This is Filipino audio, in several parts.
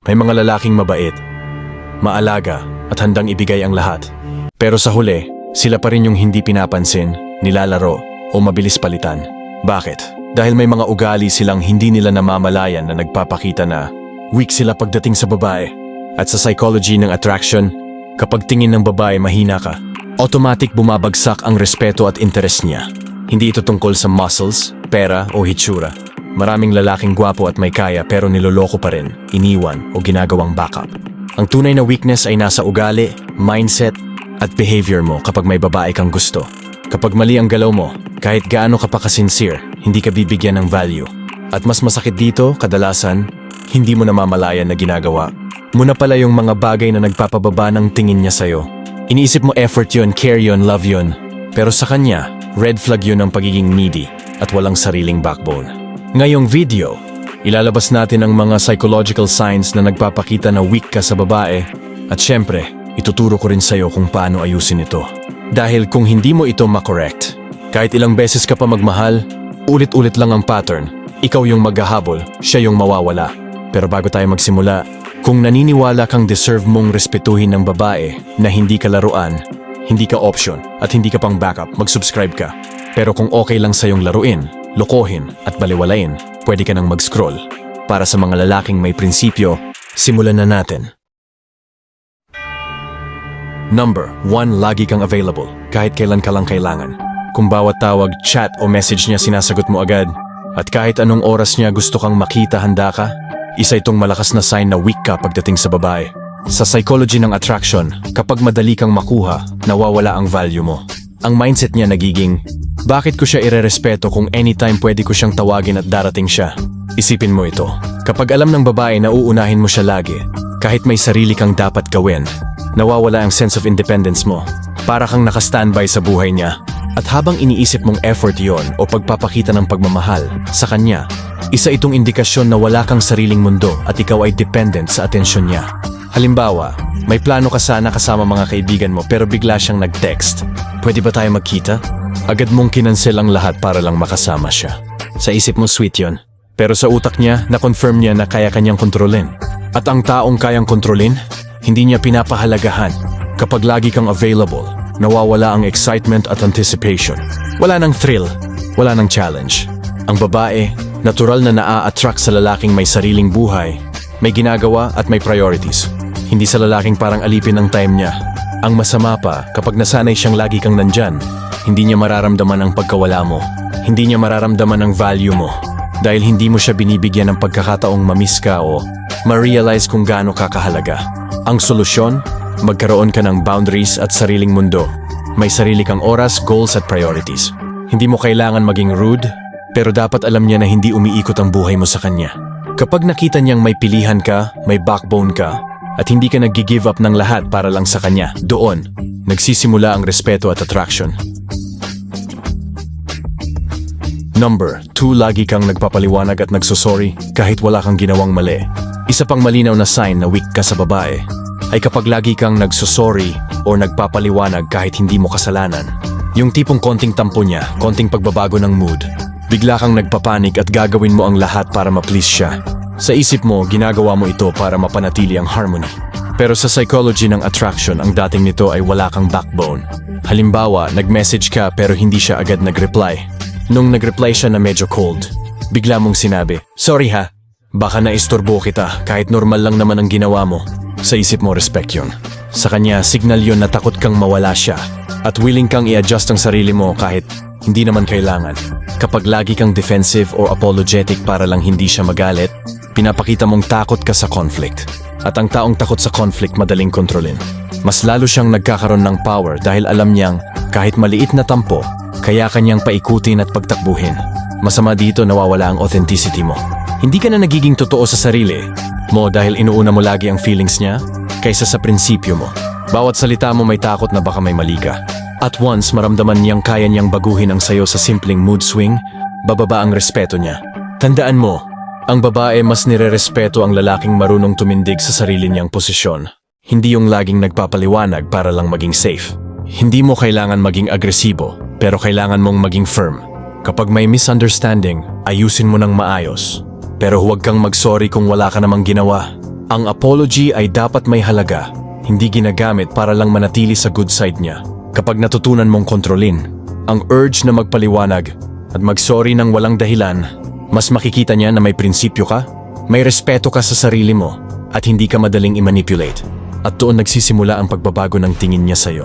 May mga lalaking mabait, maalaga at handang ibigay ang lahat. Pero sa huli, sila pa rin yung hindi pinapansin, nilalaro o mabilis palitan. Bakit? Dahil may mga ugali silang hindi nila namamalayan na nagpapakita na weak sila pagdating sa babae. At sa psychology ng attraction, kapag tingin ng babae mahina ka, automatic bumabagsak ang respeto at interes niya. Hindi ito tungkol sa muscles, pera o hitsura. Maraming lalaking gwapo at may kaya pero niloloko pa rin, iniwan o ginagawang backup. Ang tunay na weakness ay nasa ugali, mindset at behavior mo kapag may babae kang gusto. Kapag mali ang galaw mo, kahit gaano ka pa ka-sincere, hindi ka bibigyan ng value. At mas masakit dito, kadalasan, hindi mo namamalayan na ginagawa. Muna pala yung mga bagay na nagpapababa ng tingin niya sa'yo. Iniisip mo effort yun, care yun, love yun. Pero sa kanya, red flag yun ang pagiging needy at walang sariling backbone. Ngayong video, ilalabas natin ang mga psychological signs na nagpapakita na weak ka sa babae at syempre, ituturo ko rin sa'yo kung paano ayusin ito. Dahil kung hindi mo ito makorekt, kahit ilang beses ka pa magmahal, ulit-ulit lang ang pattern. Ikaw yung maghahabol, siya yung mawawala. Pero bago tayo magsimula, kung naniniwala kang deserve mong respetuhin ng babae na hindi ka laruan, hindi ka option at hindi ka pang backup, mag-subscribe ka. Pero kung okay lang sa'yong laruin, lokohin at baliwalain, pwede ka nang mag-scroll. Para sa mga lalaking may prinsipyo, simulan na natin. Number 1, lagi kang available, kahit kailan ka lang kailangan. Kung bawat tawag, chat o message niya sinasagot mo agad, at kahit anong oras niya gusto kang makita, handa ka, isa itong malakas na sign na weak ka pagdating sa babae. Sa psychology ng attraction, kapag madali kang makuha, nawawala ang value mo. Ang mindset niya nagiging, bakit ko siya irerespeto kung anytime pwede ko siyang tawagin at darating siya? Isipin mo ito. Kapag alam ng babae na uunahin mo siya lagi, kahit may sarili kang dapat gawin, nawawala ang sense of independence mo. Para kang naka-standby sa buhay niya. At habang iniisip mong effort yon o pagpapakita ng pagmamahal sa kanya, isa itong indikasyon na wala kang sariling mundo at ikaw ay dependent sa atensyon niya. Halimbawa, may plano ka sana kasama mga kaibigan mo pero bigla siyang nag-text. Pwede ba tayo magkita? Agad mong kinansel ang lahat para lang makasama siya. Sa isip mo sweet yon. Pero sa utak niya, na-confirm niya na kaya kanyang kontrolin. At ang taong kayang kontrolin, hindi niya pinapahalagahan. Kapag lagi kang available, nawawala ang excitement at anticipation. Wala nang thrill, wala nang challenge. Ang babae, natural na naa-attract sa lalaking may sariling buhay, may ginagawa at may priorities. Hindi sa lalaking parang alipin ng time niya. Ang masama pa, kapag nasanay siyang lagi kang nandyan, hindi niya mararamdaman ang pagkawala mo. Hindi niya mararamdaman ang value mo. Dahil hindi mo siya binibigyan ng pagkakataong mamiss ka o ma-realize kung gaano ka kahalaga. Ang solusyon? Magkaroon ka ng boundaries at sariling mundo. May sarili kang oras, goals at priorities. Hindi mo kailangan maging rude, pero dapat alam niya na hindi umiikot ang buhay mo sa kanya. Kapag nakita niyang may pilihan ka, may backbone ka, at hindi ka nag-give up ng lahat para lang sa kanya, doon, nagsisimula ang respeto at attraction. Number 2, lagi kang nagpapaliwanag at nagsosorry kahit wala kang ginawang mali. Isa pang malinaw na sign na weak ka sa babae ay kapag lagi kang nagsosorry o nagpapaliwanag kahit hindi mo kasalanan. Yung tipong konting tampo niya, konting pagbabago ng mood, bigla kang nagpapanik at gagawin mo ang lahat para ma-please siya. Sa isip mo, ginagawa mo ito para mapanatili ang harmony. Pero sa psychology ng attraction, ang dating nito ay wala kang backbone. Halimbawa, nag-message ka pero hindi siya agad nag-reply. Nung nag-reply siya na medyo cold, bigla mong sinabi, "Sorry ha, baka naistorbo kita kahit normal lang naman ang ginawa mo." Sa isip mo, respect yun. Sa kanya, signal yun na takot kang mawala siya at willing kang i-adjust ang sarili mo kahit hindi naman kailangan. Kapag lagi kang defensive or apologetic para lang hindi siya magalit, pinapakita mong takot ka sa conflict. At ang taong takot sa conflict madaling kontrolin. Mas lalo siyang nagkakaroon ng power dahil alam niyang kahit maliit na tampo, kaya kanyang paikutin at pagtakbuhin. Masama dito, nawawala ang authenticity mo. Hindi ka na nagiging totoo sa sarili mo dahil inuuna mo lagi ang feelings niya kaysa sa prinsipyo mo. Bawat salita mo may takot na baka may mali ka. At once maramdaman niyang kaya niyang baguhin ang sayo sa simpleng mood swing, bababa ang respeto niya. Tandaan mo, ang babae mas nirerespeto ang lalaking marunong tumindig sa sarili niyang posisyon. Hindi yung laging nagpapaliwanag para lang maging safe. Hindi mo kailangan maging agresibo, pero kailangan mong maging firm. Kapag may misunderstanding, ayusin mo ng maayos. Pero huwag kang mag-sorry kung wala ka namang ginawa. Ang apology ay dapat may halaga, hindi ginagamit para lang manatili sa good side niya. Kapag natutunan mong kontrolin ang urge na magpaliwanag at mag-sorry ng walang dahilan, mas makikita niya na may prinsipyo ka, may respeto ka sa sarili mo, at hindi ka madaling i-manipulate. At doon nagsisimula ang pagbabago ng tingin niya sa'yo.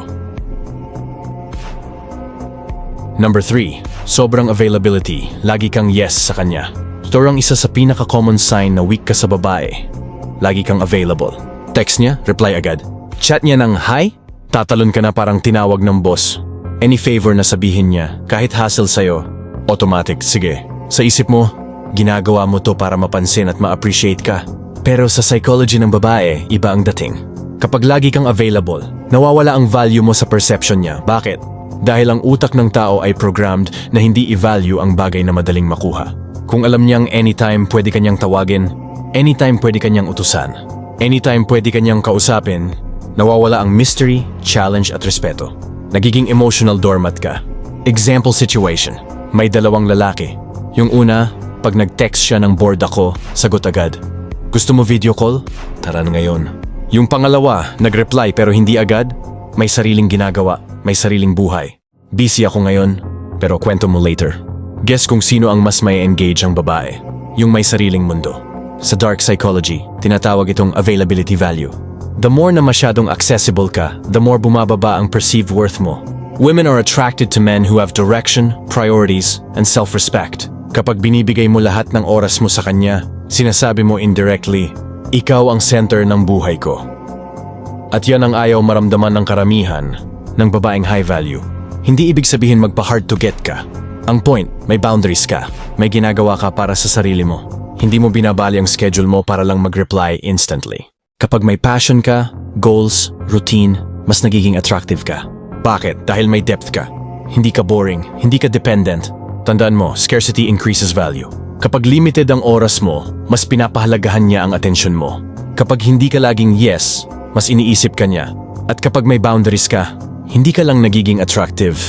Number 3. Sobrang availability. Lagi kang yes sa kanya. Ito ang isa sa pinaka-common sign na weak ka sa babae. Lagi kang available. Text niya, reply agad. Chat niya ng hi, tatalon ka na parang tinawag ng boss. Any favor na sabihin niya, kahit hassle sa'yo, automatic, sige. Sa isip mo, ginagawa mo to para mapansin at ma-appreciate ka. Pero sa psychology ng babae, iba ang dating. Kapag lagi kang available, nawawala ang value mo sa perception niya. Bakit? Dahil ang utak ng tao ay programmed na hindi i-value ang bagay na madaling makuha. Kung alam niyang anytime pwede kanyang tawagin, anytime pwede kanyang utusan, anytime pwede kanyang kausapin, nawawala ang mystery, challenge at respeto. Nagiging emotional doormat ka. Example situation. May dalawang lalaki. Yung una, pag nag-text siya ng bored ako, sagot agad. Gusto mo video call? Tara na ngayon. Yung pangalawa, nag-reply pero hindi agad, may sariling ginagawa, may sariling buhay. Busy ako ngayon, pero kwento mo later. Guess kung sino ang mas may engage ang babae. Yung may sariling mundo. Sa dark psychology, tinatawag itong availability value. The more na masyadong accessible ka, the more bumababa ang perceived worth mo. Women are attracted to men who have direction, priorities, and self-respect. Kapag binibigay mo lahat ng oras mo sa kanya, sinasabi mo indirectly, ikaw ang center ng buhay ko. At yan ang ayaw maramdaman ng karamihan ng babaeng high value. Hindi ibig sabihin magpa-hard to get ka. Ang point, may boundaries ka. May ginagawa ka para sa sarili mo. Hindi mo binabali ang schedule mo para lang mag-reply instantly. Kapag may passion ka, goals, routine, mas nagiging attractive ka. Bakit? Dahil may depth ka. Hindi ka boring, hindi ka dependent. Tandaan mo, scarcity increases value. Kapag limited ang oras mo, mas pinapahalagahan niya ang atensyon mo. Kapag hindi ka laging yes, mas iniisip ka niya. At kapag may boundaries ka, hindi ka lang nagiging attractive,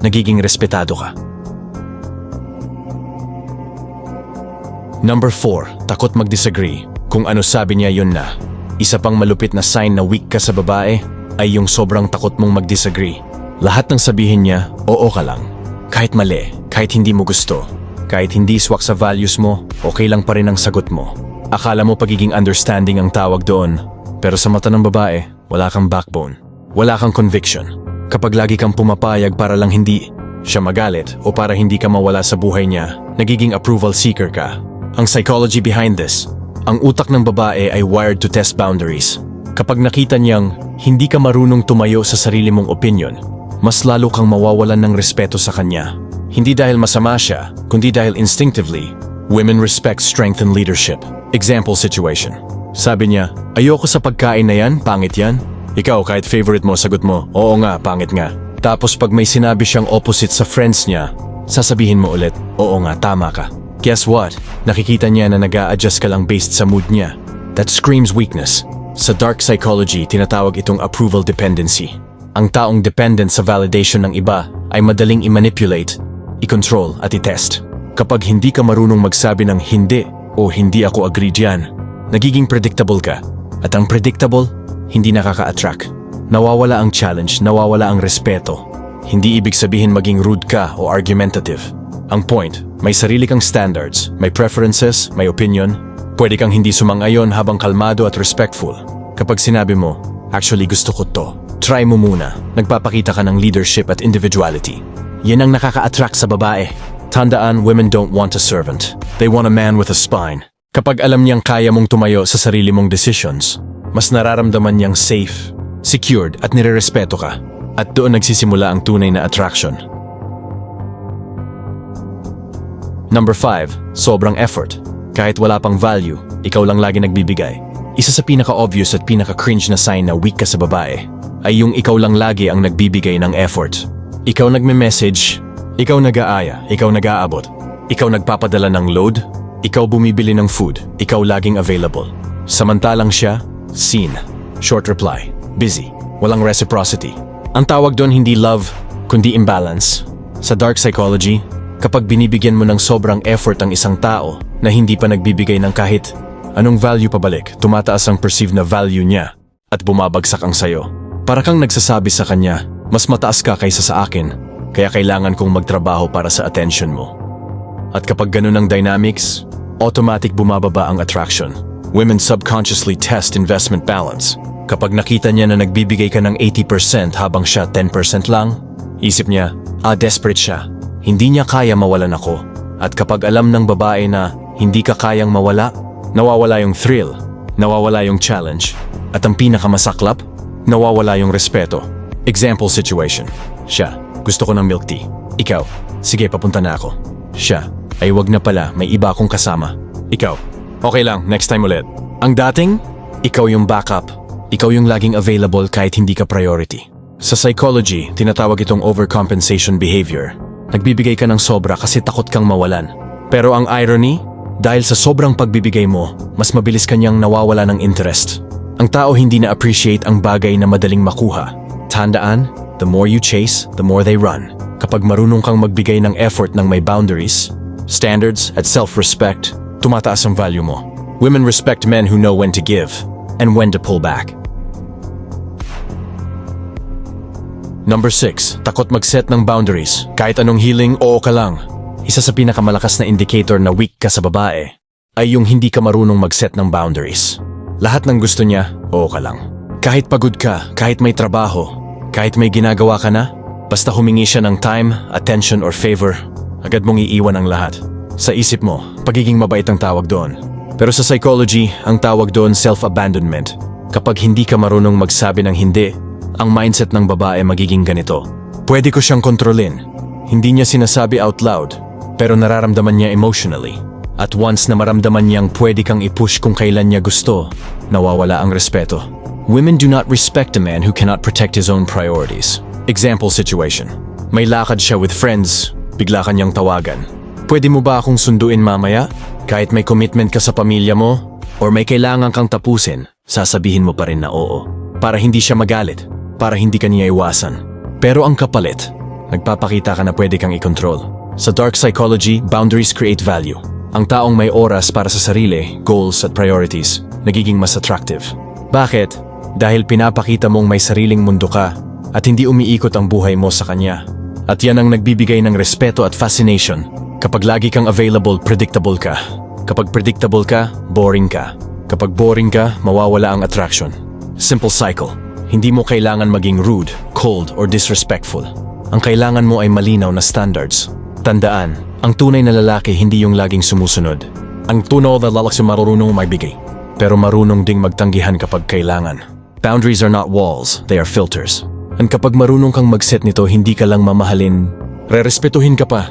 nagiging respetado ka. Number 4, takot mag-disagree. Kung ano sabi niya yun na. Isa pang malupit na sign na weak ka sa babae ay yung sobrang takot mong mag-disagree. Lahat ng sabihin niya, oo ka lang. Kahit mali, kahit hindi mo gusto, kahit hindi swak sa values mo, okay lang pa rin ang sagot mo. Akala mo pagiging understanding ang tawag doon, pero sa mata ng babae, wala kang backbone. Wala kang conviction. Kapag lagi kang pumapayag para lang hindi siya magalit o para hindi ka mawala sa buhay niya, nagiging approval seeker ka. Ang psychology behind this, ang utak ng babae ay wired to test boundaries. Kapag nakita niyang hindi ka marunong tumayo sa sarili mong opinion, mas lalo kang mawawalan ng respeto sa kanya. Hindi dahil masama siya, kundi dahil instinctively, women respect strength and leadership. Example situation. Sabi niya, ayoko sa pagkain na yan, pangit yan. Ikaw, kahit favorite mo, sagot mo, oo nga, pangit nga. Tapos pag may sinabi siyang opposite sa friends niya, sasabihin mo ulit, oo nga, tama ka. Guess what? Nakikita niya na nag-a-adjust ka lang based sa mood niya. That screams weakness. Sa dark psychology, tinatawag itong approval dependency. Ang taong dependent sa validation ng iba ay madaling i-manipulate, i-control at i-test. Kapag hindi ka marunong magsabi ng hindi o hindi ako agree diyan, nagiging predictable ka. At ang predictable, hindi nakaka-attract. Nawawala ang challenge, nawawala ang respeto. Hindi ibig sabihin maging rude ka o argumentative. Ang point, may sarili kang standards, may preferences, may opinion. Pwede kang hindi sumang-ayon habang kalmado at respectful. Kapag sinabi mo, actually gusto ko to, try mo muna. Nagpapakita ka ng leadership at individuality. Yan ang nakaka-attract sa babae. Tandaan, women don't want a servant. They want a man with a spine. Kapag alam niyang kaya mong tumayo sa sarili mong decisions, mas nararamdaman niyang safe, secured at nirerespeto ka. At doon nagsisimula ang tunay na attraction. Number 5, sobrang effort. Kahit wala pang value, ikaw lang lagi nagbibigay. Isa sa pinaka-obvious at pinaka-cringe na sign na weak ka sa babae ay yung ikaw lang lagi ang nagbibigay ng effort. Ikaw nagme-message, ikaw nag-aaya, ikaw nag-aabot, ikaw nagpapadala ng load, ikaw bumibili ng food, ikaw laging available. Samantalang siya, seen, short reply, busy, walang reciprocity. Ang tawag doon hindi love, kundi imbalance. Sa dark psychology, kapag binibigyan mo ng sobrang effort ang isang tao na hindi pa nagbibigay ng kahit Anong value pabalik? Tumataas ang perceived na value niya at bumabagsak ang sayo. Para kang nagsasabi sa kanya, mas mataas ka kaysa sa akin, kaya kailangan kong magtrabaho para sa attention mo. At kapag ganun ang dynamics, automatic bumababa ang attraction. Women subconsciously test investment balance. Kapag nakita niya na nagbibigay ka ng 80% habang siya 10% lang, isip niya, desperate siya. Hindi niya kaya mawalan ako. At kapag alam ng babae na hindi ka kayang mawala, nawawala yung thrill, nawawala yung challenge, at ang pinakamasaklap, nawawala yung respeto. Example situation. Siya, gusto ko ng milk tea. Ikaw, sige papunta na ako. Siya, ay wag na pala, may iba akong kasama. Ikaw, okay lang, next time ulit. Ang dating, ikaw yung backup. Ikaw yung laging available kahit hindi ka priority. Sa psychology, tinatawag itong overcompensation behavior. Nagbibigay ka ng sobra kasi takot kang mawalan. Pero ang irony, dahil sa sobrang pagbibigay mo, mas mabilis kanyang nawawala ng interest. Ang tao hindi na-appreciate ang bagay na madaling makuha. Tandaan, the more you chase, the more they run. Kapag marunong kang magbigay ng effort ng may boundaries, standards at self-respect, tumataas ang value mo. Women respect men who know when to give and when to pull back. Number 6, takot mag-set ng boundaries. Kahit anong healing, oo ka lang. Isa sa pinakamalakas na indicator na weak ka sa babae ay yung hindi ka marunong mag-set ng boundaries. Lahat ng gusto niya, oo ka lang. Kahit pagod ka, kahit may trabaho, kahit may ginagawa ka na, basta humingi siya ng time, attention or favor, agad mong iiwan ang lahat. Sa isip mo, pagiging mabait ang tawag doon. Pero sa psychology, ang tawag doon self-abandonment. Kapag hindi ka marunong magsabi ng hindi, ang mindset ng babae magiging ganito. Pwede ko siyang kontrolin. Hindi niya sinasabi out loud, pero nararamdaman niya emotionally. At once na maramdaman niyang pwede kang i-push kung kailan niya gusto, nawawala ang respeto. Women do not respect a man who cannot protect his own priorities. Example situation. May lakad siya with friends, bigla kanyang tawagan. Pwede mo ba akong sunduin mamaya? Kahit may commitment ka sa pamilya mo, or may kailangan kang tapusin, sasabihin mo pa rin na oo. Para hindi siya magalit, para hindi ka niya iwasan. Pero ang kapalit, nagpapakita ka na pwede kang i-control. Sa dark psychology, boundaries create value. Ang taong may oras para sa sarili, goals at priorities, nagiging mas attractive. Bakit? Dahil pinapakita mong may sariling mundo ka at hindi umiikot ang buhay mo sa kanya. At yan ang nagbibigay ng respeto at fascination. Kapag lagi kang available, predictable ka. Kapag predictable ka, boring ka. Kapag boring ka, mawawala ang attraction. Simple cycle. Hindi mo kailangan maging rude, cold, or disrespectful. Ang kailangan mo ay malinaw na standards. Tandaan, ang tunay na lalaki hindi yung laging sumusunod. Ang tunay na lalaki marunong magbigay, pero marunong ding magtanggihan kapag kailangan. Boundaries are not walls, they are filters. And kapag marunong kang mag-set nito, hindi ka lang mamahalin, rerespetuhin ka pa.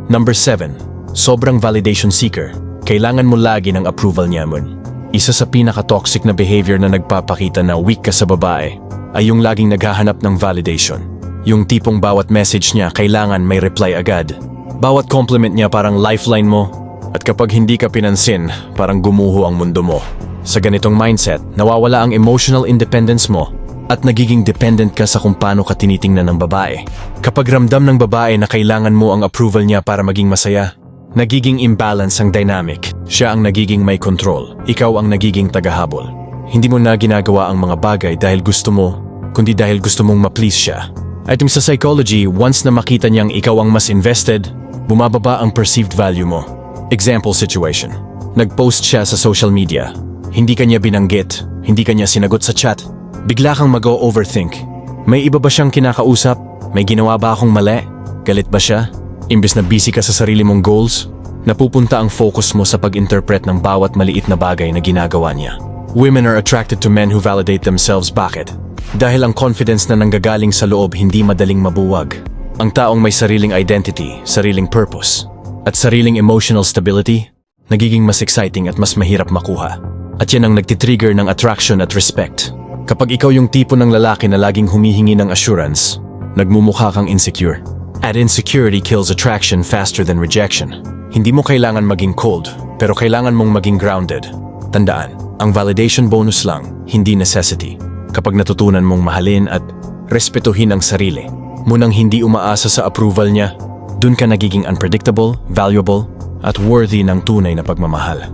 Number 7, sobrang validation seeker. Kailangan mo lagi ng approval niya mo. Isa sa pinaka-toxic na behavior na nagpapakita na weak ka sa babae ay yung laging naghahanap ng validation. Yung tipong bawat message niya kailangan may reply agad. Bawat compliment niya parang lifeline mo, at kapag hindi ka pinansin, parang gumuho ang mundo mo. Sa ganitong mindset, nawawala ang emotional independence mo at nagiging dependent ka sa kung paano ka tinitingnan ng babae. Kapag ramdam ng babae na kailangan mo ang approval niya para maging masaya, nagiging imbalance ang dynamic. Siya ang nagiging may control, ikaw ang nagiging tagahabol. Hindi mo na ginagawa ang mga bagay dahil gusto mo, kundi dahil gusto mong ma-please siya. At sa psychology, once na makita niyang ikaw ang mas invested, bumababa ang perceived value mo. Example situation. Nag-post siya sa social media. Hindi kanya binanggit, hindi kanya sinagot sa chat. Bigla kang mag-overthink. May iba ba siyang kinakausap? May ginawa ba akong mali? Galit ba siya? Imbes na busy ka sa sarili mong goals, napupunta ang focus mo sa pag-interpret ng bawat maliit na bagay na ginagawa niya. Women are attracted to men who validate themselves. Bakit? Dahil ang confidence na nanggagaling sa loob hindi madaling mabuwag. Ang taong may sariling identity, sariling purpose, at sariling emotional stability, nagiging mas exciting at mas mahirap makuha. At yan ang nagtitrigger ng attraction at respect. Kapag ikaw yung tipo ng lalaki na laging humihingi ng assurance, nagmumukha kang insecure. At insecurity kills attraction faster than rejection. Hindi mo kailangan maging cold, pero kailangan mong maging grounded. Tandaan, ang validation bonus lang, hindi necessity. Kapag natutunan mong mahalin at respetuhin ang sarili, munang hindi umaasa sa approval niya, Dun ka nagiging unpredictable, valuable, at worthy ng tunay na pagmamahal.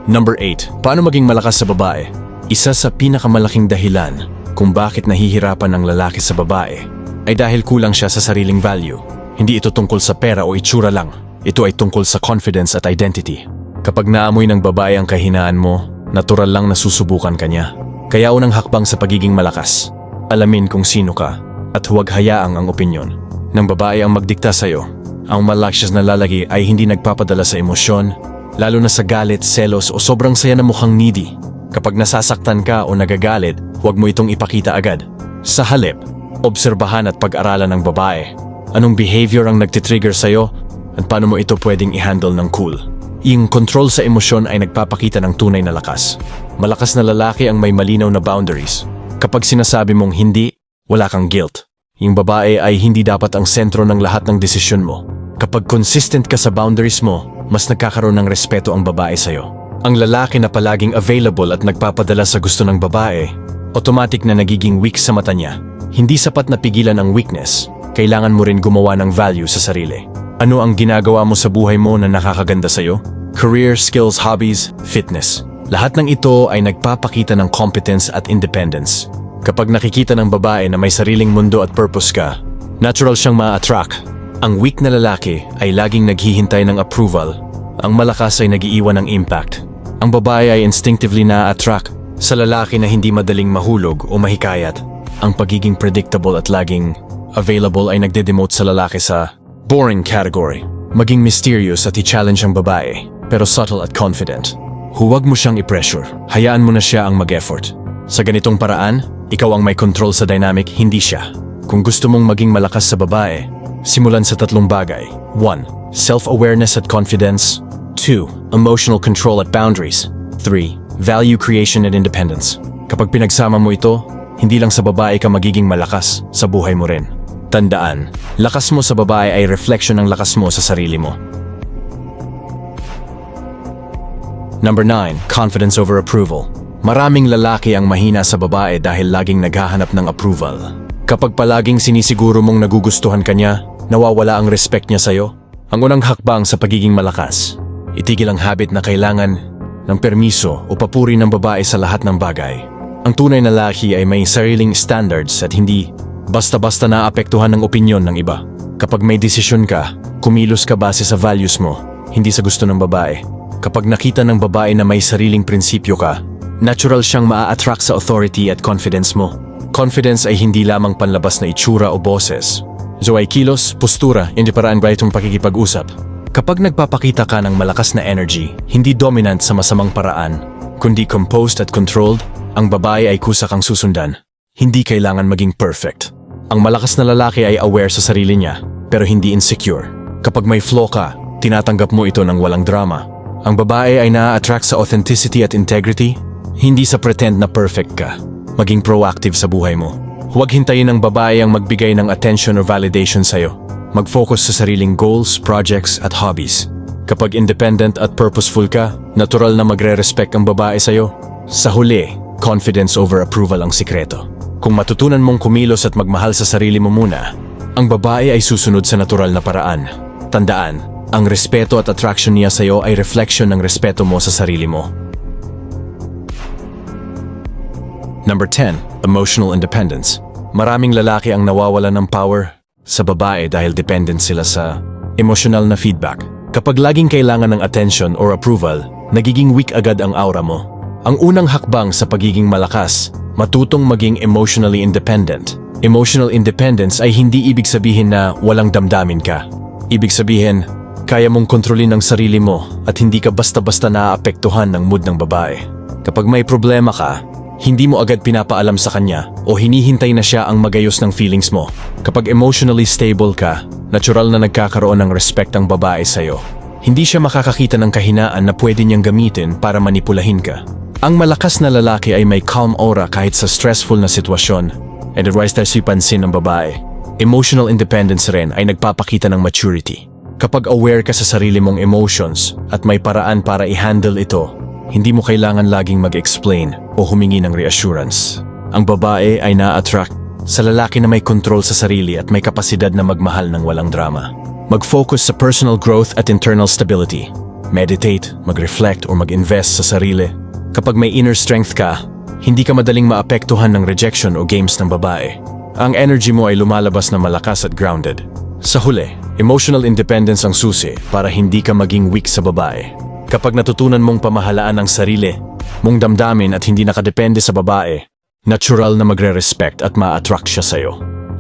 Number 8. Paano maging malakas sa babae? Isa sa pinakamalaking dahilan kung bakit nahihirapan ang lalaki sa babae ay dahil kulang siya sa sariling value. Hindi ito tungkol sa pera o itsura lang. Ito ay tungkol sa confidence at identity. Kapag naamoy ng babae ang kahinaan mo, natural lang na susubukan ka niya. Kaya unang hakbang sa pagiging malakas, alamin kung sino ka at huwag hayaang ang opinyon ng babae ang magdikta sa'yo. Ang malakas na lalaki ay hindi nagpapadala sa emosyon, lalo na sa galit, selos o sobrang saya na mukhang needy. Kapag nasasaktan ka o nagagalit, huwag mo itong ipakita agad. Sa halip, obserbahan at pag-aralan ng babae. Anong behavior ang nagtitrigger sa'yo at paano mo ito pwedeng i-handle ng cool. Yung control sa emosyon ay nagpapakita ng tunay na lakas. Malakas na lalaki ang may malinaw na boundaries. Kapag sinasabi mong hindi, wala kang guilt. Yung babae ay hindi dapat ang sentro ng lahat ng desisyon mo. Kapag consistent ka sa boundaries mo, mas nagkakaroon ng respeto ang babae sa'yo. Ang lalaki na palaging available at nagpapadala sa gusto ng babae, automatic na nagiging weak sa mata niya. Hindi sapat na pigilan ang weakness. Kailangan mo rin gumawa ng value sa sarili. Ano ang ginagawa mo sa buhay mo na nakakaganda sa'yo? Career, skills, hobbies, fitness. Lahat ng ito ay nagpapakita ng competence at independence. Kapag nakikita ng babae na may sariling mundo at purpose ka, natural siyang ma-attract. Ang weak na lalaki ay laging naghihintay ng approval. Ang malakas ay nagiiwan ng impact. Ang babae ay instinctively na-attract sa lalaki na hindi madaling mahulog o mahikayat. Ang pagiging predictable at laging available ay nagde-demote sa lalaki sa boring category. Maging mysterious at i-challenge ang babae, pero subtle at confident. Huwag mo siyang i-pressure. Hayaan mo na siya ang mag-effort. Sa ganitong paraan, ikaw ang may control sa dynamic, hindi siya. Kung gusto mong maging malakas sa babae, simulan sa 3 bagay. 1. Self-awareness at confidence. 2. Emotional control at boundaries. 3. Value creation and independence. Kapag pinagsama mo ito, hindi lang sa babae ka magiging malakas, sa buhay mo rin. Tandaan, lakas mo sa babae ay reflection ng lakas mo sa sarili mo. Number 9. Confidence over approval. Maraming lalaki ang mahina sa babae dahil laging naghahanap ng approval. Kapag palaging sinisiguro mong nagugustuhan ka niya, nawawala ang respect niya sa'yo. Ang unang hakbang sa pagiging malakas, itigil ang habit na kailangan ng permiso o papuri ng babae sa lahat ng bagay. Ang tunay na lalaki ay may sariling standards at hindi basta-basta naapektuhan ng opinyon ng iba. Kapag may desisyon ka, kumilos ka base sa values mo, hindi sa gusto ng babae. Kapag nakita ng babae na may sariling prinsipyo ka, natural siyang maa-attract sa authority at confidence mo. Confidence ay hindi lamang panlabas na itsura o boses. So ay kilos, postura, hindi paraan ba itong pakikipag-usap. Kapag nagpapakita ka ng malakas na energy, hindi dominant sa masamang paraan, kundi composed at controlled, ang babae ay kusa kang susundan. Hindi kailangan maging perfect. Ang malakas na lalaki ay aware sa sarili niya, pero hindi insecure. Kapag may flaw ka, tinatanggap mo ito ng walang drama. Ang babae ay na-attract sa authenticity at integrity, hindi sa pretend na perfect ka. Maging proactive sa buhay mo. Huwag hintayin ng babae ang magbigay ng attention o validation sa'yo. Mag-focus sa sariling goals, projects at hobbies. Kapag independent at purposeful ka, natural na magre-respect ang babae sa'yo. Sa huli, confidence over approval ang sikreto. Kung matutunan mong kumilos at magmahal sa sarili mo muna, ang babae ay susunod sa natural na paraan. Tandaan, ang respeto at attraction niya sa'yo ay reflection ng respeto mo sa sarili mo. Number 10. Emotional independence. Maraming lalaki ang nawawalan ng power sa babae dahil dependent sila sa emotional na feedback. Kapag laging kailangan ng attention or approval, nagiging weak agad ang aura mo. Ang unang hakbang sa pagiging malakas, matutong maging emotionally independent. Emotional independence ay hindi ibig sabihin na walang damdamin ka. Ibig sabihin, kaya mong kontrolin ang sarili mo at hindi ka basta-basta naaapektuhan ng mood ng babae. Kapag may problema ka, hindi mo agad pinapaalam sa kanya o hinihintay na siya ang magayos ng feelings mo. Kapag emotionally stable ka, natural na nagkakaroon ng respect ang babae sa'yo. Hindi siya makakakita ng kahinaan na pwede niyang gamitin para manipulahin ka. Ang malakas na lalaki ay may calm aura kahit sa stressful na sitwasyon. And otherwise tayo sipansin ng babae. Emotional independence rin ay nagpapakita ng maturity. Kapag aware ka sa sarili mong emotions at may paraan para i-handle ito, hindi mo kailangan laging mag-explain o humingi ng reassurance. Ang babae ay na-attract sa lalaki na may kontrol sa sarili at may kapasidad na magmahal ng walang drama. Mag-focus sa personal growth at internal stability. Meditate, mag-reflect o mag-invest sa sarili. Kapag may inner strength ka, hindi ka madaling maapektuhan ng rejection o games ng babae. Ang energy mo ay lumalabas na malakas at grounded. Sa huli, emotional independence ang susi para hindi ka maging weak sa babae. Kapag natutunan mong pamahalaan ang sarili, mong damdamin at hindi nakadepende sa babae, natural na magre-respect at ma-attract siya sa'yo.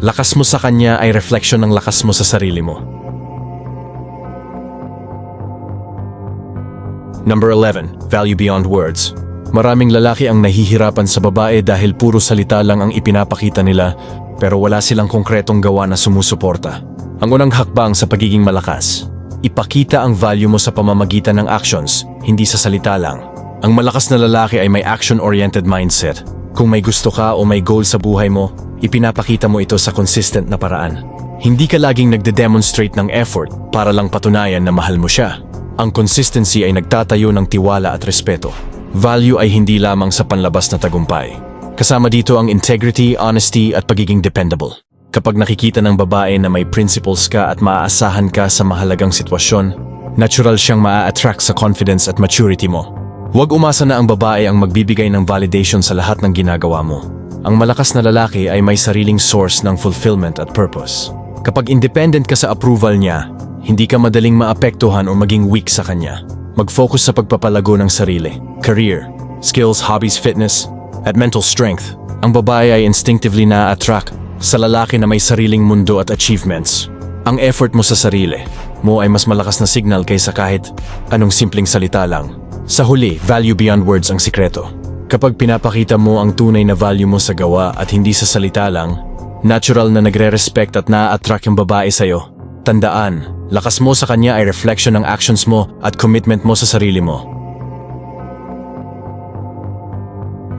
Lakas mo sa kanya ay reflection ng lakas mo sa sarili mo. Number 11. Value beyond words. Maraming lalaki ang nahihirapan sa babae dahil puro salita lang ang ipinapakita nila pero wala silang konkretong gawa na sumusuporta. Ang unang hakbang sa pagiging malakas, ipakita ang value mo sa pamamagitan ng actions, hindi sa salita lang. Ang malakas na lalaki ay may action-oriented mindset. Kung may gusto ka o may goal sa buhay mo, ipinapakita mo ito sa consistent na paraan. Hindi ka laging nagde-demonstrate ng effort para lang patunayan na mahal mo siya. Ang consistency ay nagtatayo ng tiwala at respeto. Value ay hindi lamang sa panlabas na tagumpay. Kasama dito ang integrity, honesty at pagiging dependable. Kapag nakikita ng babae na may principles ka at maaasahan ka sa mahalagang sitwasyon, natural siyang maa-attract sa confidence at maturity mo. Huwag umasa na ang babae ang magbibigay ng validation sa lahat ng ginagawa mo. Ang malakas na lalaki ay may sariling source ng fulfillment at purpose. Kapag independent ka sa approval niya, hindi ka madaling maapektuhan o maging weak sa kanya. Mag-focus sa pagpapalago ng sarili, career, skills, hobbies, fitness, at mental strength. Ang babae ay instinctively na-attract sa lalaki na may sariling mundo at achievements. Ang effort mo sa sarili mo ay mas malakas na signal kaysa kahit anong simpleng salita lang. Sa huli, value beyond words ang sikreto. Kapag pinapakita mo ang tunay na value mo sa gawa at hindi sa salita lang, natural na nagre-respect at na-attract yung babae sa'yo. Tandaan, lakas mo sa kanya ay reflection ng actions mo at commitment mo sa sarili mo.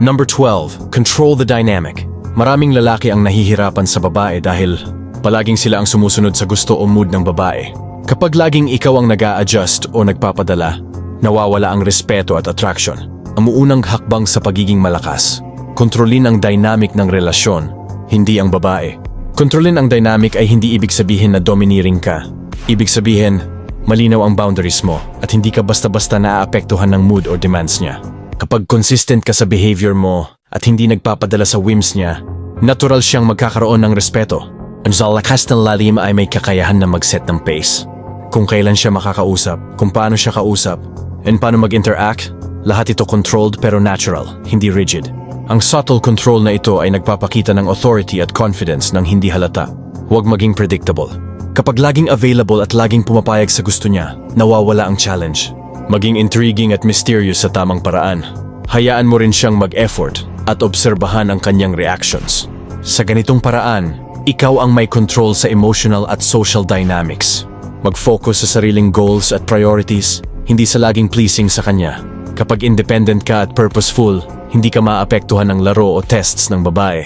Number 12. Control the dynamic. Maraming lalaki ang nahihirapan sa babae dahil palaging sila ang sumusunod sa gusto o mood ng babae. Kapag laging ikaw ang nag-a-adjust o nagpapadala, nawawala ang respeto at attraction. Ang muunang hakbang sa pagiging malakas, kontrolin ang dynamic ng relasyon, hindi ang babae. Kontrolin ang dynamic ay hindi ibig sabihin na domineering ka. Ibig sabihin, malinaw ang boundaries mo at hindi ka basta-basta naaapektuhan ng mood or demands niya. Kapag consistent ka sa behavior mo at hindi nagpapadala sa whims niya, natural siyang magkakaroon ng respeto. Ang lakas ng lalim ay may kakayahan na mag-set ng pace. Kung kailan siya makakausap, kung paano siya kausap, and paano mag-interact, lahat ito controlled pero natural, hindi rigid. Ang subtle control na ito ay nagpapakita ng authority at confidence ng hindi halata. Huwag maging predictable. Kapag laging available at laging pumapayag sa gusto niya, nawawala ang challenge. Maging intriguing at mysterious sa tamang paraan. Hayaan mo rin siyang mag-effort at obserbahan ang kanyang reactions. Sa ganitong paraan, ikaw ang may control sa emotional at social dynamics. Mag-focus sa sariling goals at priorities, hindi sa laging pleasing sa kanya. Kapag independent ka at purposeful, hindi ka maapektuhan ng laro o tests ng babae.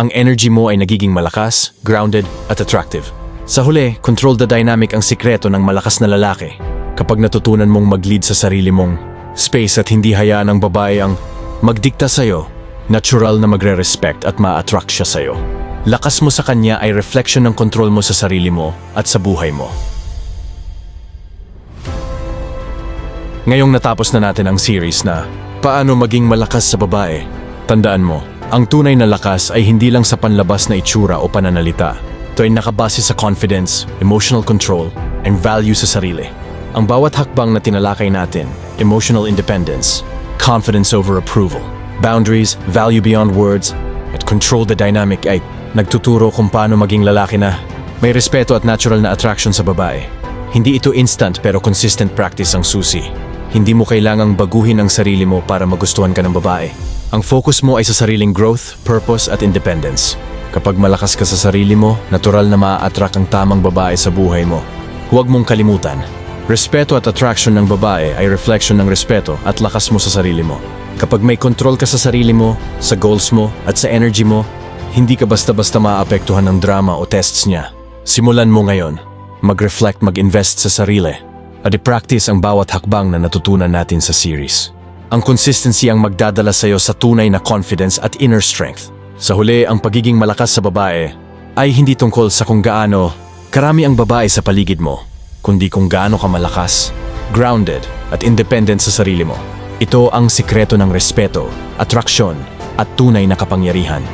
Ang energy mo ay nagiging malakas, grounded at attractive. Sa huli, control the dynamic ang sikreto ng malakas na lalaki. Kapag natutunan mong mag-lead sa sarili mong space at hindi hayaan ng babae ang magdikta sa'yo, natural na magre-respect at ma-attract siya sa'yo. Lakas mo sa kanya ay reflection ng control mo sa sarili mo at sa buhay mo. Ngayong natapos na natin ang series na paano maging malakas sa babae, tandaan mo, ang tunay na lakas ay hindi lang sa panlabas na itsura o pananalita. Ito ay nakabase sa confidence, emotional control, and value sa sarili. Ang bawat hakbang na tinalakay natin, emotional independence, confidence over approval, boundaries, value beyond words, at control the dynamic ay nagtuturo kung paano maging lalaki na may respeto at natural na attraction sa babae. Hindi ito instant pero consistent practice ang susi. Hindi mo kailangang baguhin ang sarili mo para magustuhan ka ng babae. Ang focus mo ay sa sariling growth, purpose at independence. Kapag malakas ka sa sarili mo, natural na maa-attract ang tamang babae sa buhay mo. Huwag mong kalimutan. Respeto at attraction ng babae ay reflection ng respeto at lakas mo sa sarili mo. Kapag may control ka sa sarili mo, sa goals mo at sa energy mo, hindi ka basta-basta maapektuhan ng drama o tests niya. Simulan mo ngayon. Mag-reflect, mag-invest sa sarili at i-practice ang bawat hakbang na natutunan natin sa series. Ang consistency ang magdadala sa iyo sa tunay na confidence at inner strength. Sa huli, ang pagiging malakas sa babae ay hindi tungkol sa kung gaano karami ang babae sa paligid mo, kundi kung gaano ka malakas, grounded at independent sa sarili mo. Ito ang sikreto ng respeto, atraksyon at tunay na kapangyarihan.